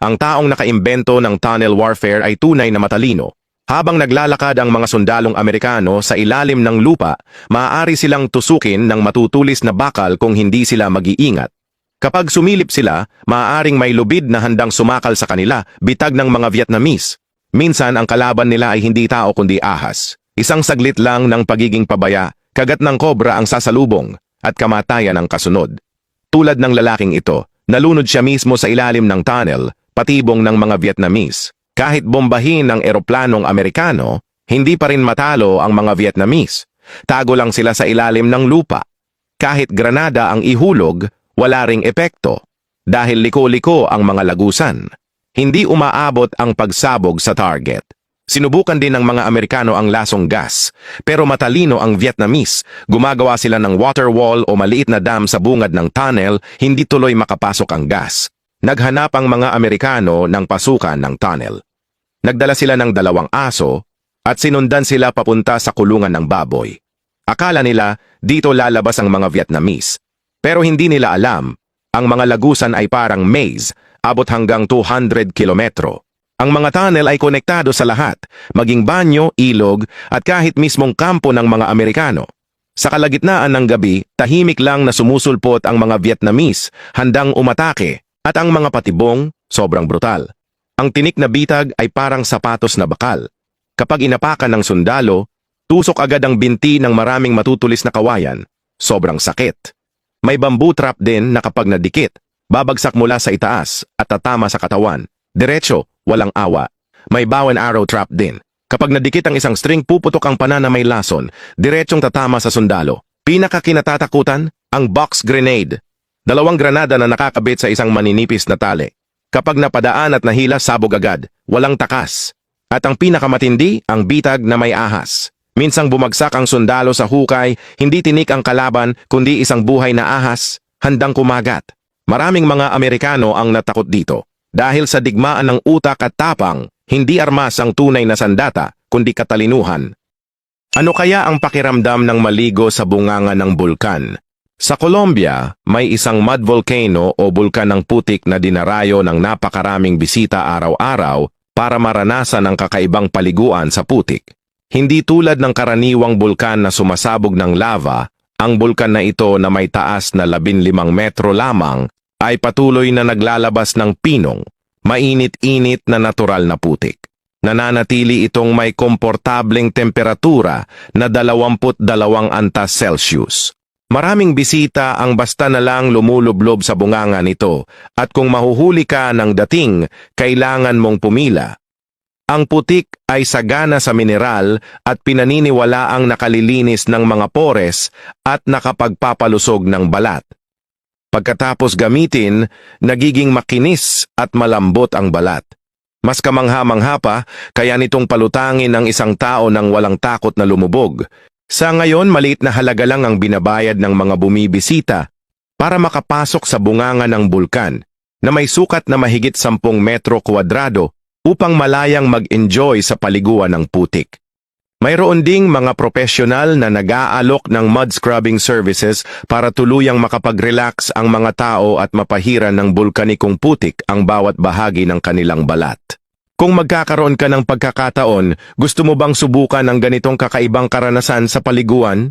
ang taong nakaimbento ng tunnel warfare ay tunay na matalino. Habang naglalakad ang mga sundalong Amerikano sa ilalim ng lupa, maaari silang tusukin ng matutulis na bakal kung hindi sila mag-iingat. Kapag sumilip sila, maaaring may lubid na handang sumakal sa kanila, bitag ng mga Vietnamese. Minsan ang kalaban nila ay hindi tao kundi ahas. Isang saglit lang ng pagiging pabaya, kagat ng kobra ang sasalubong, at kamatayan ang kasunod. Tulad ng lalaking ito, nalunod siya mismo sa ilalim ng tunnel, patibong ng mga Vietnamese. Kahit bombahin ng eroplanong Amerikano, hindi pa rin matalo ang mga Vietnamese. Tago lang sila sa ilalim ng lupa. Kahit granada ang ihulog, wala ring epekto. Dahil liko-liko ang mga lagusan. Hindi umaabot ang pagsabog sa target. Sinubukan din ng mga Amerikano ang lasong gas, pero matalino ang Vietnamese. Gumagawa sila ng water wall o maliit na dam sa bungad ng tunnel, hindi tuloy makapasok ang gas. Naghanap ang mga Amerikano ng pasukan ng tunnel. Nagdala sila ng 2 aso at sinundan sila papunta sa kulungan ng baboy. Akala nila dito lalabas ang mga Vietnamese. Pero hindi nila alam, ang mga lagusan ay parang maze, abot hanggang 200 kilometro. Ang mga tunnel ay konektado sa lahat, maging banyo, ilog, at kahit mismong kampo ng mga Amerikano. Sa kalagitnaan ng gabi, tahimik lang na sumusulpot ang mga Vietnamese, handang umatake, at ang mga patibong, sobrang brutal. Ang tinik na bitag ay parang sapatos na bakal. Kapag inapakan ng sundalo, tusok agad ang binti ng maraming matutulis na kawayan. Sobrang sakit. May bamboo trap din na kapag nadikit, babagsak mula sa itaas at tatama sa katawan. Diretso, walang awa. May bow and arrow trap din. Kapag nadikit ang isang string, puputok ang pana na may lason. Diretsong tatama sa sundalo. Pinakakinatatakutan, ang box grenade. 2 granada na nakakabit sa isang maninipis na tali. Kapag napadaan at nahila, sabog agad. Walang takas. At ang pinakamatindi, ang bitag na may ahas. Minsang bumagsak ang sundalo sa hukay, hindi tinik ang kalaban kundi isang buhay na ahas, handang kumagat. Maraming mga Amerikano ang natakot dito. Dahil sa digmaan ng utak at tapang, hindi armas ang tunay na sandata, kundi katalinuhan. Ano kaya ang pakiramdam ng maligo sa bunganga ng bulkan? Sa Colombia, may isang mud volcano o bulkan ng putik na dinarayo ng napakaraming bisita araw-araw para maranasan ang kakaibang paliguan sa putik. Hindi tulad ng karaniwang bulkan na sumasabog ng lava, ang bulkan na ito na may taas na 15 metro lamang ay patuloy na naglalabas ng pinong, mainit-init na natural na putik. Nananatili itong may komportableng temperatura na 22 antas Celsius. Maraming bisita ang basta na lang lumulublob sa bunganga nito at kung mahuhuli ka ng dating, kailangan mong pumila. Ang putik ay sagana sa mineral at pinaniniwalaang nakalilinis ng mga pores at nakapagpapalusog ng balat. Pagkatapos gamitin, nagiging makinis at malambot ang balat. Mas kamangha-mangha pa, kaya nitong palutangin ng isang tao nang walang takot na lumubog. Sa ngayon, maliit na halaga lang ang binabayad ng mga bumibisita para makapasok sa bunganga ng bulkan na may sukat na mahigit 10 metro kwadrado upang malayang mag-enjoy sa paliguan ng putik. Mayroon ding mga profesional na nag-aalok ng mud scrubbing services para tuluyang makapag-relax ang mga tao at mapahiran ng bulkanikong putik ang bawat bahagi ng kanilang balat. Kung magkakaroon ka ng pagkakataon, gusto mo bang subukan ang ganitong kakaibang karanasan sa paliguan?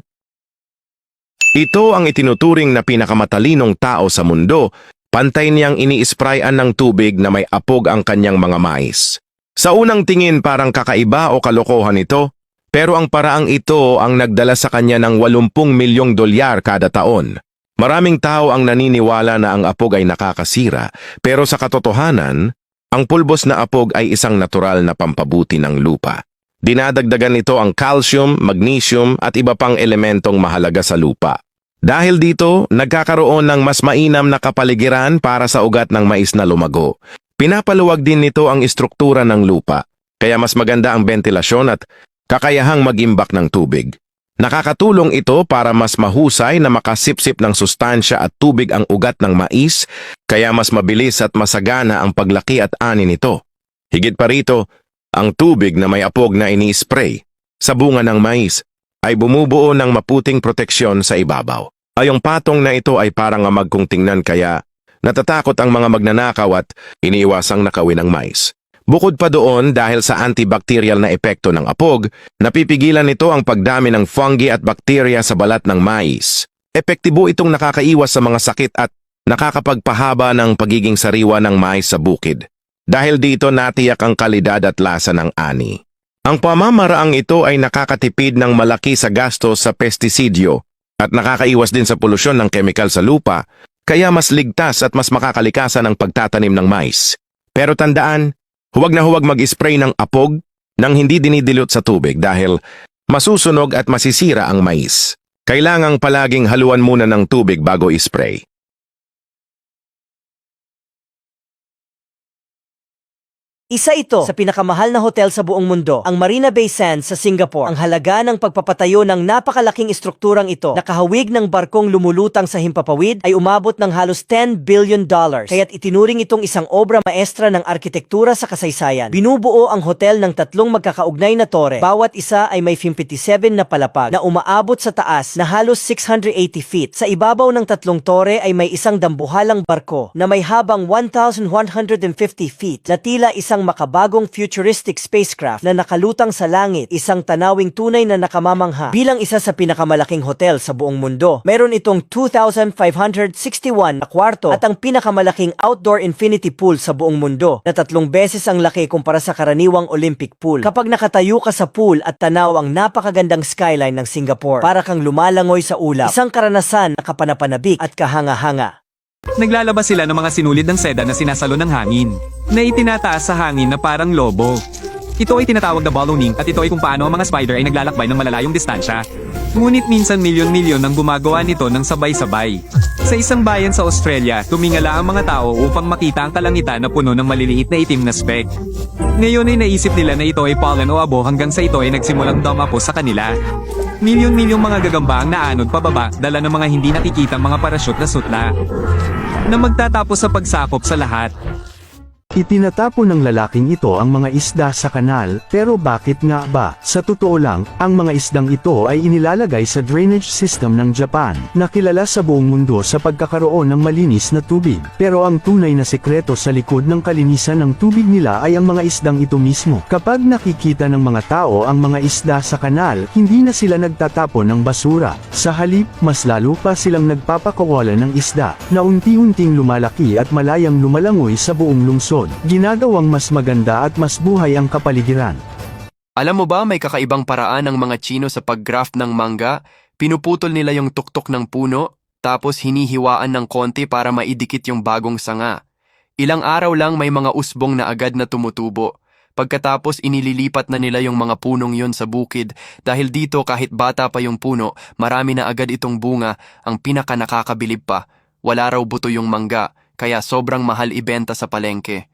Ito ang itinuturing na pinakamatalinong tao sa mundo. Pantay niyang ini-sprayan ng tubig na may apog ang kanyang mga mais. Sa unang tingin parang kakaiba o kalokohan ito, pero ang paraang ito ang nagdala sa kanya ng 80 milyong dolyar kada taon. Maraming tao ang naniniwala na ang apog ay nakakasira, pero sa katotohanan, ang pulbos na apog ay isang natural na pampabuti ng lupa. Dinadagdagan nito ang calcium, magnesium at iba pang elementong mahalaga sa lupa. Dahil dito, nagkakaroon ng mas mainam na kapaligiran para sa ugat ng mais na lumago. Pinapaluwag din nito ang istruktura ng lupa, kaya mas maganda ang ventilasyon at kakayahang mag-imbak ng tubig. Nakakatulong ito para mas mahusay na makasipsip ng sustansya at tubig ang ugat ng mais, kaya mas mabilis at masagana ang paglaki at ani nito. Higit pa rito, ang tubig na may apog na ini-spray sa bunga ng mais ay bumubuo ng maputing proteksyon sa ibabaw. Ang patong na ito ay parang amag kung tingnan kaya Natatakot ang mga magnanakaw at iniiwasang nakawin ang mais. Bukod pa doon, dahil sa antibacterial na epekto ng apog, napipigilan nito ang pagdami ng fungi at bakterya sa balat ng mais. Epektibo itong nakakaiwas sa mga sakit at nakakapagpahaba ng pagiging sariwa ng mais sa bukid. Dahil dito natiyak ang kalidad at lasa ng ani. Ang pamamaraang ito ay nakakatipid ng malaki sa gastos sa pestisidyo at nakakaiwas din sa polusyon ng kemikal sa lupa, kaya mas ligtas at mas makakalikasan ang pagtatanim ng mais. Pero tandaan, huwag na huwag mag-spray ng apog nang hindi dinidilute sa tubig dahil masusunog at masisira ang mais. Kailangang palaging haluan muna ng tubig bago ispray. Isa ito sa pinakamahal na hotel sa buong mundo, ang Marina Bay Sands sa Singapore. Ang halaga ng pagpapatayo ng napakalaking estrukturang ito na kahawig ng barkong lumulutang sa himpapawid ay umabot ng halos $10 billion. Kaya't itinuring itong isang obra maestra ng arkitektura sa kasaysayan. Binubuo ang hotel ng tatlong magkakaugnay na tore. Bawat isa ay may 57 na palapag na umaabot sa taas na halos 680 feet. Sa ibabaw ng tatlong tore ay may isang dambuhalang barko na may habang 1,150 feet na tila isang makabagong futuristic spacecraft na nakalutang sa langit, isang tanawing tunay na nakamamangha. Bilang isa sa pinakamalaking hotel sa buong mundo, meron itong 2,561 na kwarto at ang pinakamalaking outdoor infinity pool sa buong mundo na 3 beses ang laki kumpara sa karaniwang Olympic pool. Kapag nakatayo ka sa pool at tanaw ang napakagandang skyline ng Singapore, para kang lumalangoy sa ulap, isang karanasan na kapanapanabik at kahanga-hanga. Naglalabas sila ng mga sinulid ng seda na sinasalo ng hangin, na itinataas sa hangin na parang lobo. Ito ay tinatawag na ballooning at ito ay kung paano ang mga spider ay naglalakbay ng malalayong distansya. Ngunit minsan milyon-milyon ang gumagawa nito ng sabay-sabay. Sa isang bayan sa Australia, tumingala ang mga tao upang makita ang kalangitan na puno ng maliliit na itim na speck. Ngayon ay naisip nila na ito ay pollen o abo hanggang sa ito ay nagsimulang dumapo sa kanila. Milyon-milyong mga gagamba ang naanod pababa, dala ng mga hindi nakikitang mga parachute na sutla, na magtatapos sa pagsakop sa lahat. Itinatapon ng lalaking ito ang mga isda sa kanal, pero bakit nga ba? Sa totoo lang, ang mga isdang ito ay inilalagay sa drainage system ng Japan, na kilala sa buong mundo sa pagkakaroon ng malinis na tubig. Pero ang tunay na sekreto sa likod ng kalinisan ng tubig nila ay ang mga isdang ito mismo. Kapag nakikita ng mga tao ang mga isda sa kanal, hindi na sila nagtatapon ng basura. Sa halip, mas lalo pa silang nagpapakawalan ng isda, na unti-unting lumalaki at malayang lumalangoy sa buong lungsod. Ginagawang mas maganda at mas buhay ang kapaligiran. Alam mo ba may kakaibang paraan ng mga Chino sa pag-graft ng mangga? Pinuputol nila yung tuktok ng puno, tapos hinihiwaan ng konti para maidikit yung bagong sanga. Ilang araw lang may mga usbong na agad na tumutubo. Pagkatapos inililipat na nila yung mga punong yon sa bukid dahil dito kahit bata pa yung puno, marami na agad itong bunga. Ang pinaka nakakabilib pa, wala raw buto yung mangga, kaya sobrang mahal ibenta sa palengke.